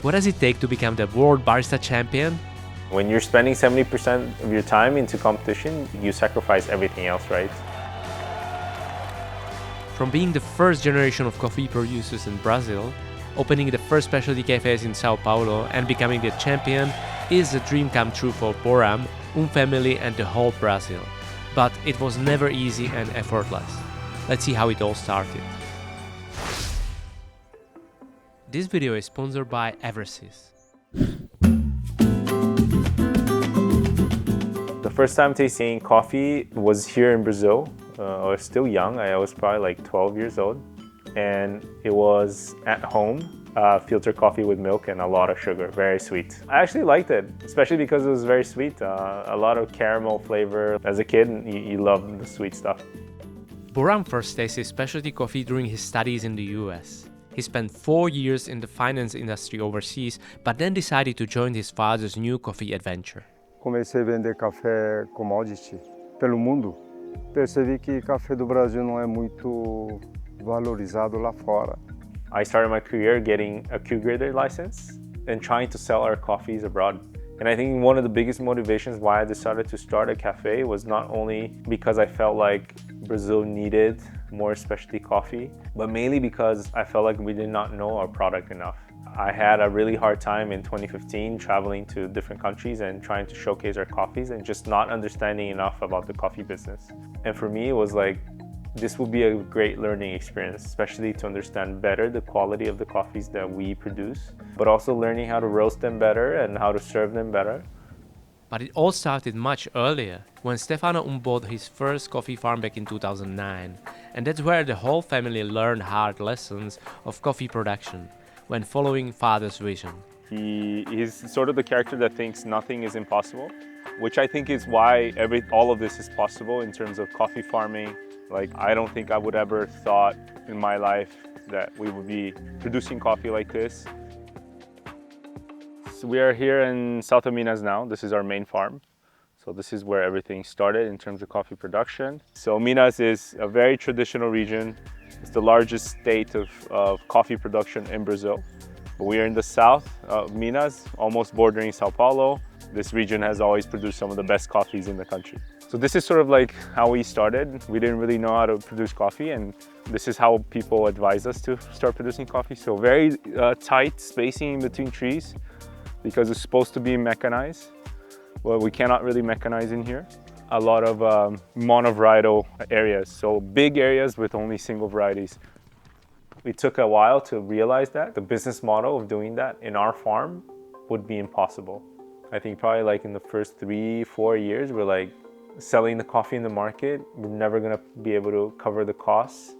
What does it take to become the World Barista Champion? When you're spending 70% of your time into competition, you sacrifice everything else, right? From being the first generation of coffee producers in Brazil, opening the first specialty cafes in Sao Paulo, and becoming the champion is a dream come true for Boram, family and the whole Brazil. But it was never easy and effortless. Let's see how it all started. This video is sponsored by Eversys. The first time tasting coffee was here in Brazil. I was still young. I was probably like 12 years old. And it was at home, filter coffee with milk and a lot of sugar, very sweet. I actually liked it, especially because it was very sweet. A lot of caramel flavor. As a kid, you love the sweet stuff. Boram first tasted specialty coffee during his studies in the US. He spent 4 years in the finance industry overseas, but then decided to join his father's new coffee adventure. Comecei a vender café commodity pelo mundo. Percebi que café do Brasil não é muito valorizado lá fora. I started my career getting a Q-grader license and trying to sell our coffees abroad. And I think one of the biggest motivations why I decided to start a cafe was not only because I felt like Brazil needed more specialty coffee, but mainly because I felt like we did not know our product enough. I had a really hard time in 2015 traveling to different countries and trying to showcase our coffees and just not understanding enough about the coffee business. And for me, it was like, this would be a great learning experience, especially to understand better the quality of the coffees that we produce, but also learning how to roast them better and how to serve them better. But it all started much earlier, when Stefano bought his first coffee farm back in 2009. And that's where the whole family learned hard lessons of coffee production, when following father's vision. He's sort of the character that thinks nothing is impossible, which I think is why all of this is possible in terms of coffee farming. Like, I don't think I would ever thought in my life that we would be producing coffee like this. So we are here in south of Minas now. This is our main farm. So this is where everything started in terms of coffee production. So Minas is a very traditional region. It's the largest state of coffee production in Brazil. But we are in the south of Minas, almost bordering Sao Paulo. This region has always produced some of the best coffees in the country. So this is sort of like how we started. We didn't really know how to produce coffee, and this is how people advised us to start producing coffee. So very tight spacing in between trees because it's supposed to be mechanized. Well, we cannot really mechanize in here. A lot of monovarietal areas, so big areas with only single varieties. It took a while to realize that the business model of doing that in our farm would be impossible. I think probably like in the first 3-4 years, we're like selling the coffee in the market. We're never gonna be able to cover the costs.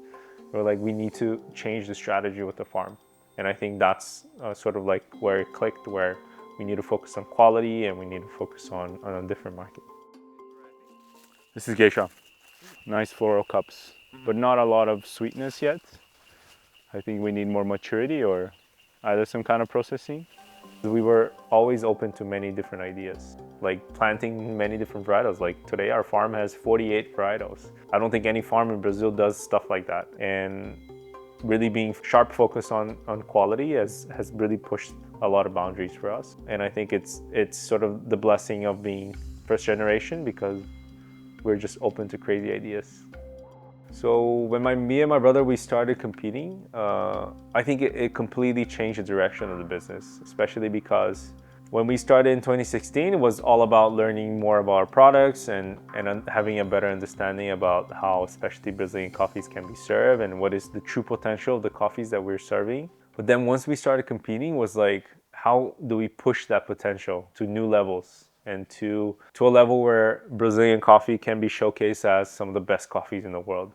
We're like, we need to change the strategy with the farm. And I think that's sort of like where it clicked, where we need to focus on quality and we need to focus on a different market. This is geisha, nice floral cups, but not a lot of sweetness yet. I think we need more maturity or either some kind of processing. We were always open to many different ideas, like planting many different varietals. Like today, our farm has 48 varietals. I don't think any farm in Brazil does stuff like that. And really being sharp focused on quality has really pushed a lot of boundaries for us. And I think it's sort of the blessing of being first generation because we're just open to crazy ideas. So when me and my brother, we started competing, I think it completely changed the direction of the business, especially because when we started in 2016, it was all about learning more about our products and having a better understanding about how specialty Brazilian coffees can be served and what is the true potential of the coffees that we're serving. But then once we started competing, was like, how do we push that potential to new levels? And to a level where Brazilian coffee can be showcased as some of the best coffees in the world.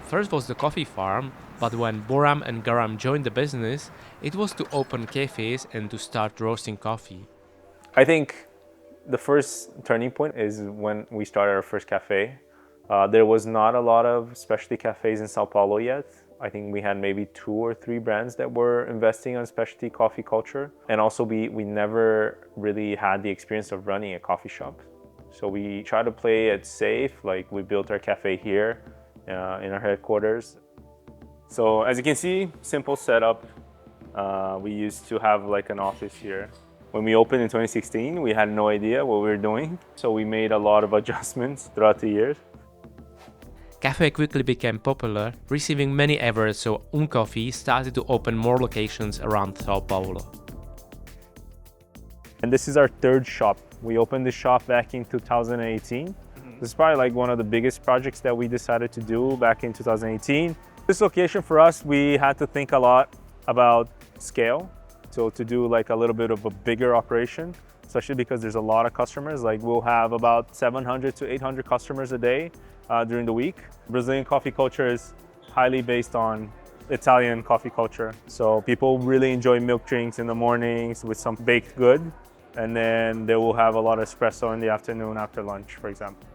First was the coffee farm, but when Boram and Garam joined the business, it was to open cafes and to start roasting coffee. I think the first turning point is when we started our first cafe. There was not a lot of specialty cafes in Sao Paulo yet. I think we had maybe 2 or 3 brands that were investing on specialty coffee culture. And also we never really had the experience of running a coffee shop. So we try to play it safe, like we built our cafe here in our headquarters. So as you can see, simple setup. We used to have like an office here. When we opened in 2016, we had no idea what we were doing. So we made a lot of adjustments throughout the years. Cafe quickly became popular, receiving many awards, so Coffee started to open more locations around Sao Paulo. And this is our third shop. We opened this shop back in 2018. This is probably like one of the biggest projects that we decided to do back in 2018. This location for us, we had to think a lot about scale. So to do like a little bit of a bigger operation, especially because there's a lot of customers, like we'll have about 700 to 800 customers a day during the week. Brazilian coffee culture is highly based on Italian coffee culture. So people really enjoy milk drinks in the mornings with some baked good, and then they will have a lot of espresso in the afternoon after lunch, for example.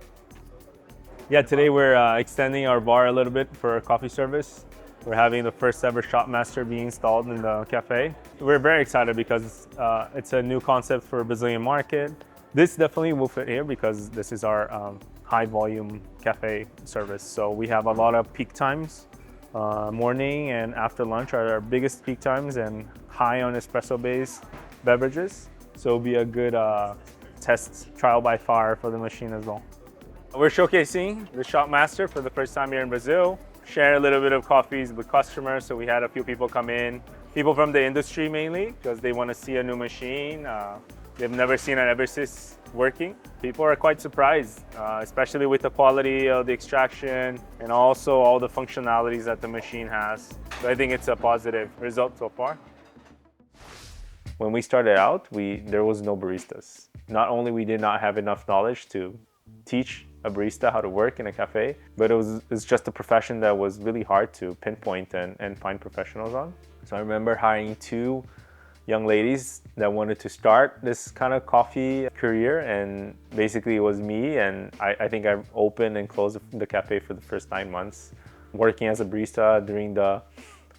Yeah, today we're extending our bar a little bit for coffee service. We're having the first ever shop master being installed in the cafe. We're very excited because it's a new concept for Brazilian market. This definitely will fit here because this is our high volume cafe service. So we have a lot of peak times. Morning and after lunch are our biggest peak times and high on espresso based beverages. So it'll be a good test trial by fire for the machine as well. We're showcasing the shop master for the first time here in Brazil. Share a little bit of coffees with customers. So we had a few people come in, people from the industry mainly, because they want to see a new machine. They've never seen an Eversys working. People are quite surprised, especially with the quality of the extraction and also all the functionalities that the machine has. So I think it's a positive result so far. When we started out, there was no baristas. Not only we did not have enough knowledge to teach a barista how to work in a cafe, but it's just a profession that was really hard to pinpoint and find professionals on. So I remember hiring two young ladies that wanted to start this kind of coffee career, and basically it was me, and I think I opened and closed the cafe for the first 9 months, working as a barista during the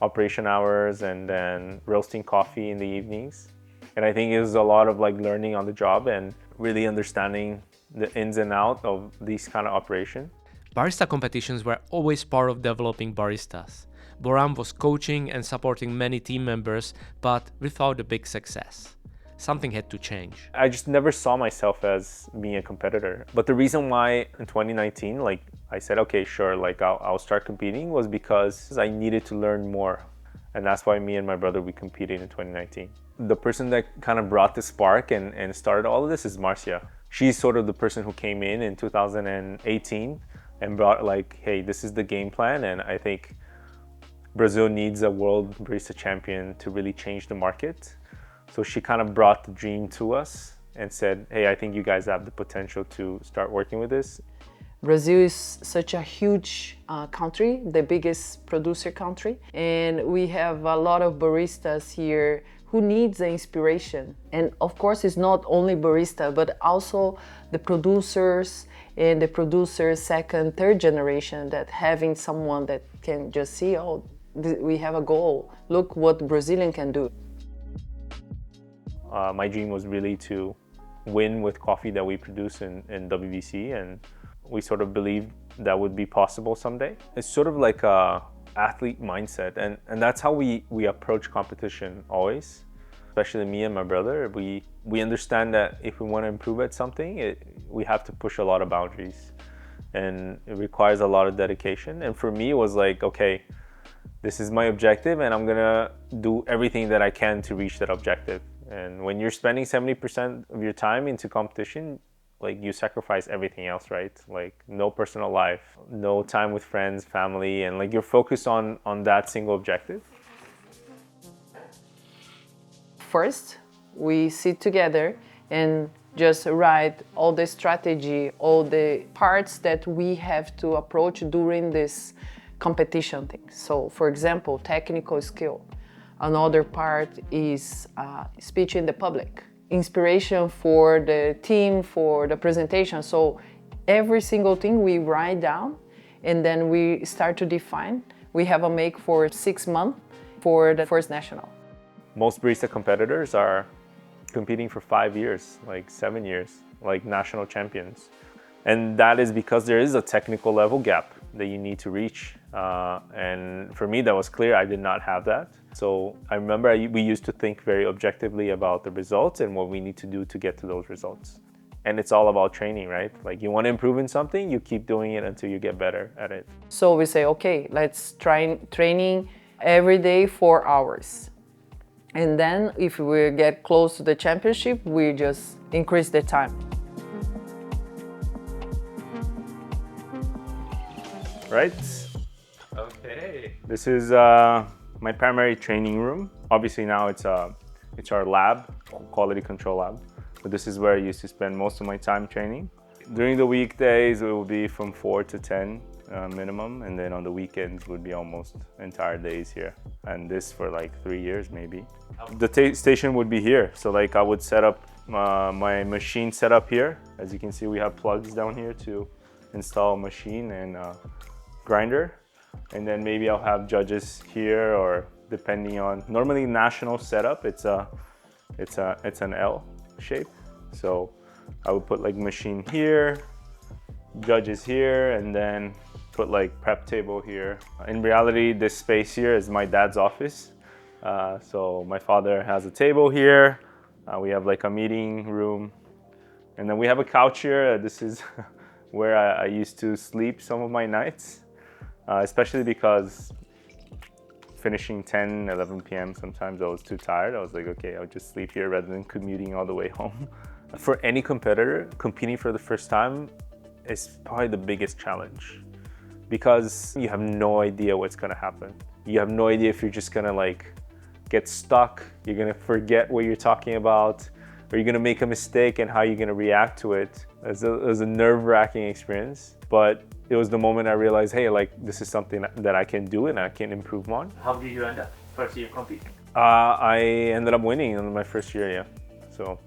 operation hours and then roasting coffee in the evenings. And I think it was a lot of like learning on the job and really understanding the ins and outs of these kind of operation. Barista competitions were always part of developing baristas. Boram was coaching and supporting many team members, but without a big success. Something had to change. I just never saw myself as being a competitor. But the reason why in 2019, like I said, okay, sure, like I'll start competing was because I needed to learn more. And that's why me and my brother, we competed in 2019. The person that kind of brought the spark and started all of this is Marcia. She's sort of the person who came in 2018 and brought like, hey, this is the game plan. And I think Brazil needs a World Barista Champion to really change the market. So she kind of brought the dream to us and said, hey, I think you guys have the potential to start working with this. Brazil is such a huge country, the biggest producer country. And we have a lot of baristas here who needs the inspiration. And of course, it's not only barista, but also the producers and the producers second, third generation, that having someone that can just see, oh, we have a goal. Look what Brazilian can do. My dream was really to win with coffee that we produce in WBC, and we sort of believed that would be possible someday. It's sort of like a athlete mindset, and that's how we approach competition always. Especially me and my brother, we understand that if we want to improve at something, we have to push a lot of boundaries, and it requires a lot of dedication. And for me, it was like, okay, this is my objective, and I'm gonna do everything that I can to reach that objective. And when you're spending 70% of your time into competition, like you sacrifice everything else, right? Like no personal life, no time with friends, family, and like you're focused on that single objective. First, we sit together and just write all the strategy, all the parts that we have to approach during this competition thing. So, for example, technical skill. Another part is speech in the public. Inspiration for the team, for the presentation. So every single thing we write down, and then we start to define. We have a make for 6 months for the first national. Most barista competitors are competing for 5 years, like 7 years, like national champions. And that is because there is a technical level gap. that you need to reach. And for me, that was clear. I did not have that. So I remember we used to think very objectively about the results and what we need to do to get to those results. And it's all about training, right? Like you want to improve in something, you keep doing it until you get better at it. So we say, okay, let's try training every day 4 hours. And then if we get close to the championship, we just increase the time. Right? Okay. This is my primary training room. Obviously now it's our lab, quality control lab. But this is where I used to spend most of my time training. During the weekdays, it would be from 4 to 10 minimum. And then on the weekends would be almost entire days here. And this for like 3 years maybe. The station would be here. So like I would set up my machine set up here. As you can see, we have plugs down here to install a machine and grinder. And then maybe I'll have judges here, or depending on, normally national setup, it's an L shape. So I would put like machine here, judges here, and then put like prep table here. In reality, this space here is my dad's office. So my father has a table here. We have like a meeting room, and then we have a couch here. This is where I used to sleep some of my nights, especially because finishing 10, 11 p.m. sometimes I was too tired. I was like, okay, I'll just sleep here rather than commuting all the way home. For any competitor, competing for the first time is probably the biggest challenge, because you have no idea what's gonna happen. You have no idea if you're just gonna like get stuck, you're gonna forget what you're talking about, or you're gonna make a mistake and how you're gonna react to it. It was a nerve-wracking experience, but it was the moment I realized, hey, like this is something that I can do and I can improve on. How did you end up first year competing? I ended up winning in my first year, yeah. So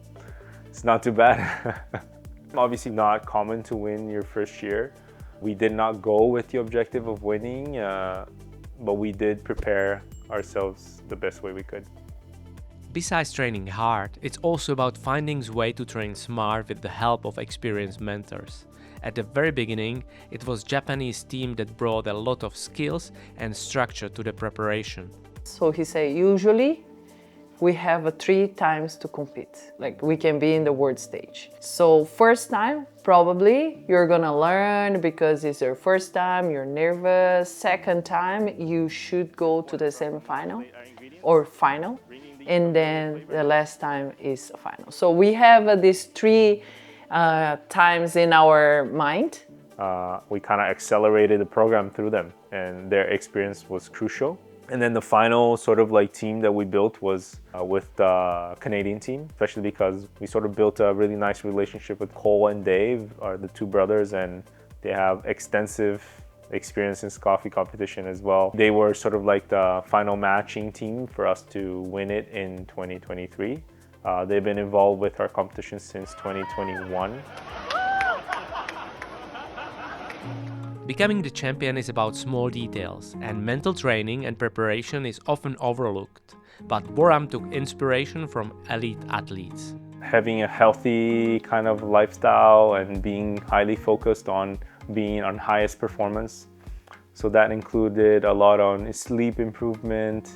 it's not too bad. Obviously not common to win your first year. We did not go with the objective of winning, but we did prepare ourselves the best way we could. Besides training hard, it's also about finding a way to train smart with the help of experienced mentors. At the very beginning, it was Japanese team that brought a lot of skills and structure to the preparation. So he said, usually we have 3 times to compete. Like we can be in the world stage. So first time, probably you're gonna learn because it's your first time, you're nervous. Second time, you should go to the semi-final or final. And then the last time is final. So we have these 3 times in our mind. We kind of accelerated the program through them, and their experience was crucial. And then the final sort of like team that we built was with the Canadian team, especially because we sort of built a really nice relationship with Cole and Dave, are the 2 brothers, and they have extensive experience in coffee competition as well. They were sort of like the final matching team for us to win it in 2023. They've been involved with our competition since 2021. Becoming the champion is about small details, and mental training and preparation is often overlooked. But Boram took inspiration from elite athletes. Having a healthy kind of lifestyle and being highly focused on being on highest performance. So that included a lot on sleep improvement,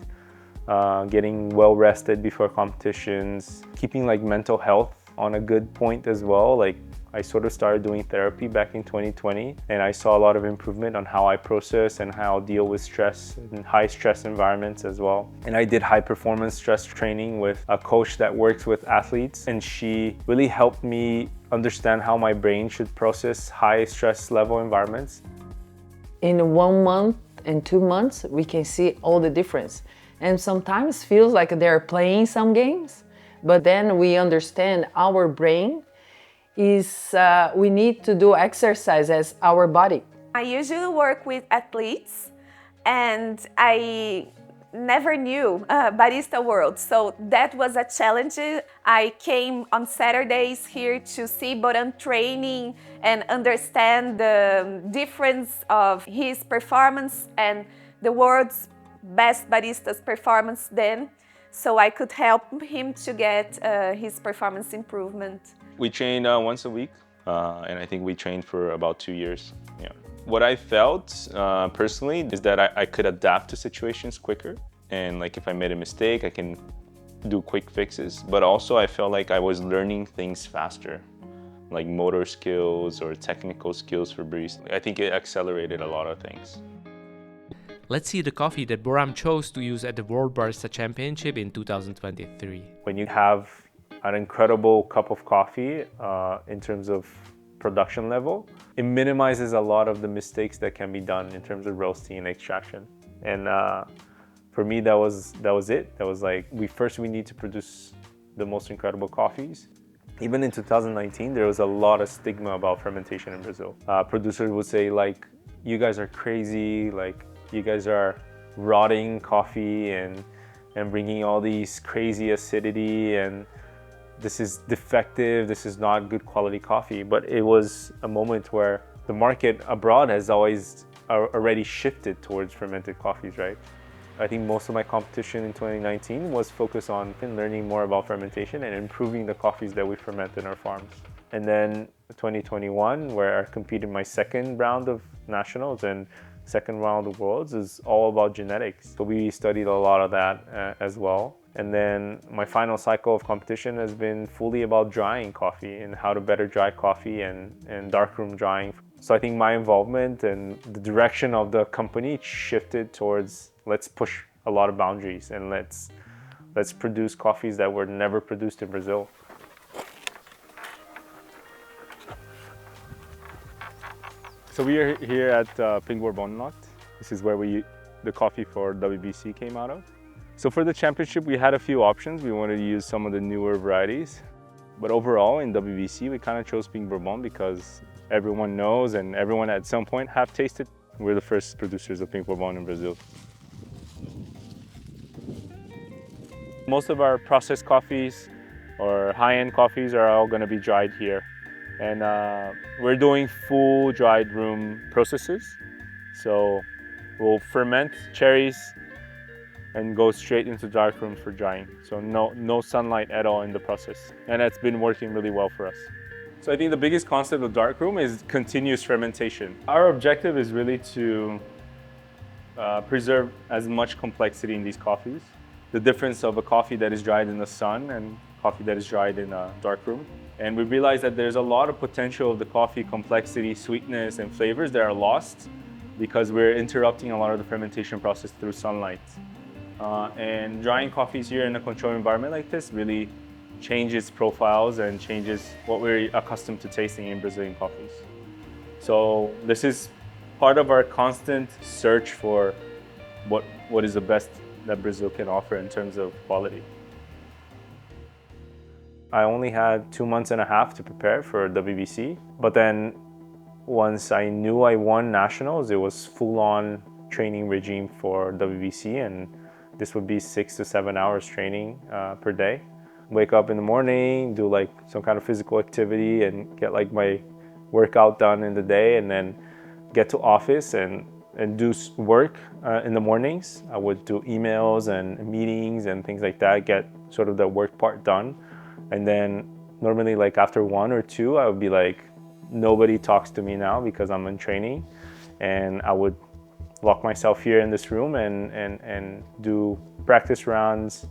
getting well rested before competitions, keeping like mental health on a good point as well. Like I sort of started doing therapy back in 2020, and I saw a lot of improvement on how I process and how I deal with stress in high stress environments as well. And I did high performance stress training with a coach that works with athletes, and she really helped me understand how my brain should process high stress level environments. In 1 month and 2 months, we can see all the difference. And sometimes feels like they're playing some games, but then we understand our brain is, we need to do exercise as our body. I usually work with athletes, and I never knew Barista World, so that was a challenge. I came on Saturdays here to see Boram training and understand the difference of his performance and the world's best barista's performance then, so I could help him to get his performance improvement. We trained once a week, and I think we trained for about 2 years. Yeah. What I felt personally is that I could adapt to situations quicker. And like if I made a mistake, I can do quick fixes. But also I felt like I was learning things faster, like motor skills or technical skills for barista. I think it accelerated a lot of things. Let's see the coffee that Boram chose to use at the World Barista Championship in 2023. When you have an incredible cup of coffee in terms of production level, it minimizes a lot of the mistakes that can be done in terms of roasting and extraction. And for me, that was it. That was like, we need to produce the most incredible coffees. Even in 2019, there was a lot of stigma about fermentation in Brazil. Producers would say like, you guys are crazy, like you guys are rotting coffee and bringing all these crazy acidity, and this is defective, this is not good quality coffee. But it was a moment where the market abroad has always already shifted towards fermented coffees, right? I think most of my competition in 2019 was focused on learning more about fermentation and improving the coffees that we ferment in our farms. And then 2021, where I competed in my second round of nationals and second round of worlds, is all about genetics. So we studied a lot of that as well. And then my final cycle of competition has been fully about drying coffee and how to better dry coffee and darkroom drying. So I think my involvement and the direction of the company shifted towards, let's push a lot of boundaries and let's produce coffees that were never produced in Brazil. So we are here at Pink Bourbon lot. This is where the coffee for WBC came out of. So for the championship, we had a few options. We wanted to use some of the newer varieties. But overall, in WBC, we kind of chose Pink Bourbon because everyone knows and everyone at some point have tasted. We're the first producers of Pink Bourbon in Brazil. Most of our processed coffees or high-end coffees are all going to be dried here. And we're doing full dried room processes. So we'll ferment cherries and go straight into dark rooms for drying. So no sunlight at all in the process. And that's been working really well for us. So I think the biggest concept of dark room is continuous fermentation. Our objective is really to preserve as much complexity in these coffees. The difference of a coffee that is dried in the sun and coffee that is dried in a dark room. And we realize that there's a lot of potential of the coffee complexity, sweetness, and flavors that are lost because we're interrupting a lot of the fermentation process through sunlight. And drying coffees here in a controlled environment like this really changes profiles and changes what we're accustomed to tasting in Brazilian coffees. So this is part of our constant search for what is the best that Brazil can offer in terms of quality. I only had 2.5 months to prepare for WBC, but then once I knew I won nationals, it was full-on training regime for WBC, and this would be 6 to 7 hours training per day. Wake up in the morning, do like some kind of physical activity and get like my workout done in the day, and then get to office and do work in the mornings. I would do emails and meetings and things like that, get sort of the work part done. And then normally like after 1 or 2, I would be like, nobody talks to me now because I'm in training. And I would lock myself here in this room and do practice rounds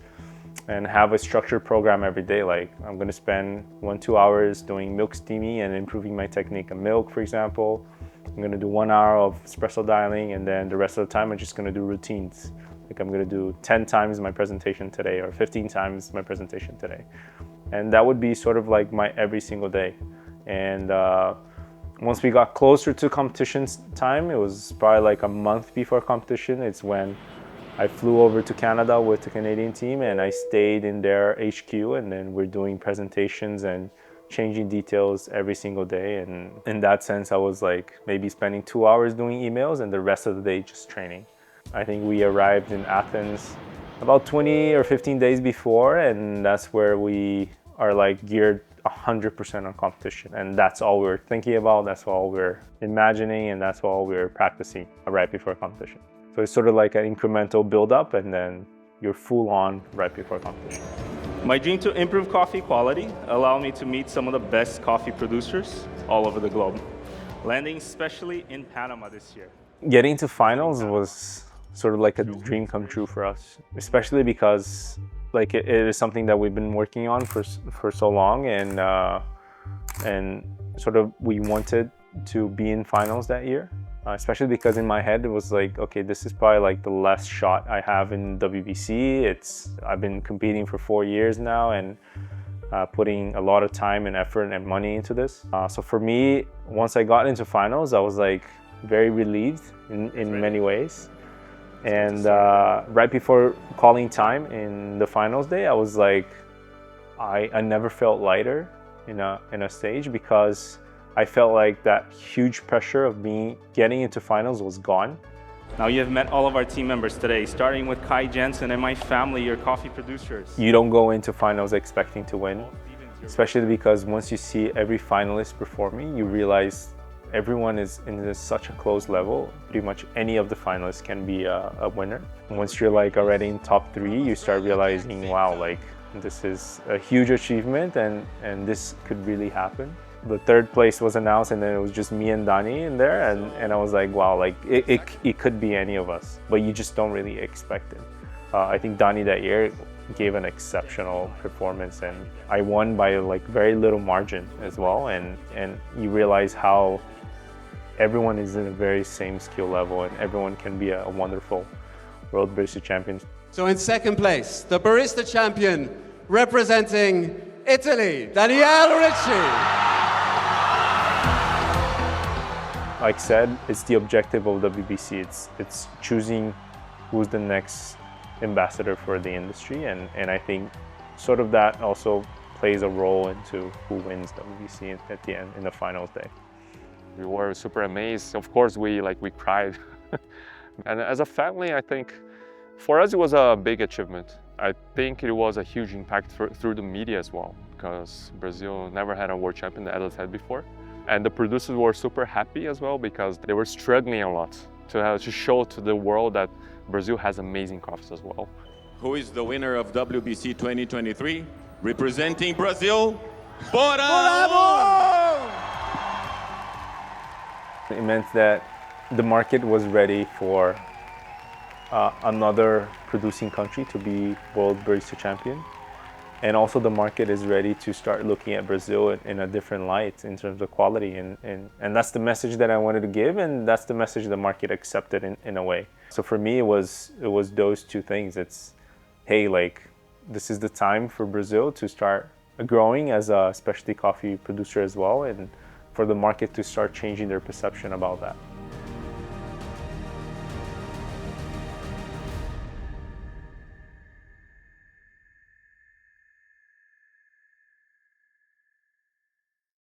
and have a structured program every day. Like I'm gonna spend 1-2 hours doing milk steaming and improving my technique of milk, for example. I'm gonna do 1 hour of espresso dialing, and then the rest of the time I'm just gonna do routines. Like I'm gonna do 10 times my presentation today or 15 times my presentation today. And that would be sort of like my every single day. And once we got closer to competition time, it was probably like a month before competition. It's when I flew over to Canada with the Canadian team and I stayed in their HQ, and then we're doing presentations and changing details every single day. And in that sense, I was like maybe spending 2 hours doing emails and the rest of the day just training. I think we arrived in Athens about 20 or 15 days before, and that's where we are like geared 100% on competition. And that's all we're thinking about, that's all we're imagining, and that's all we're practicing right before competition. So it's sort of like an incremental build-up, and then you're full on right before competition. My dream to improve coffee quality allowed me to meet some of the best coffee producers all over the globe. landing especially in Panama this year. Getting to finals was sort of like a dream come true for us, especially because like it is something that we've been working on for so long, and sort of we wanted to be in finals that year, especially because in my head it was like, okay, this is probably like the last shot I have in WBC. I've been competing for 4 years now and putting a lot of time and effort and money into this. So for me, once I got into finals, I was like very relieved in many ways. And right before calling time in the finals day, I was like, I never felt lighter in a stage, because I felt like that huge pressure of getting into finals was gone. Now you have met all of our team members today, starting with Kai Jensen and my family, your coffee producers. You don't go into finals expecting to win, especially because once you see every finalist performing, you realize everyone is in such a close level. Pretty much any of the finalists can be a winner. And once you're like already in top 3, you start realizing, wow, like this is a huge achievement and this could really happen. The third place was announced, and then it was just me and Dani in there, and I was like, wow, like it could be any of us, but you just don't really expect it. I think Dani that year gave an exceptional performance, and I won by like very little margin as well, and you realize how everyone is in a very same skill level, and everyone can be a wonderful World Barista Champion. So in second place, the Barista Champion representing Italy, Daniele Ricci. Like I said, it's the objective of WBC. It's choosing who's the next ambassador for the industry, and I think sort of that also plays a role into who wins WBC at the end in the finals day. We were super amazed. Of course, we cried. And as a family, I think for us it was a big achievement. I think it was a huge impact through the media as well, because Brazil never had a world champion, as I said before. And the producers were super happy as well, because they were struggling a lot to show to the world that Brazil has amazing coffees as well. Who is the winner of WBC 2023? Representing Brazil, Boram Um! It meant that the market was ready for another producing country to be World Barista Champion. And also the market is ready to start looking at Brazil in a different light in terms of quality. And that's the message that I wanted to give, and that's the message the market accepted in a way. So for me, it was those two things. It's, hey, like, this is the time for Brazil to start growing as a specialty coffee producer as well, and for the market to start changing their perception about that.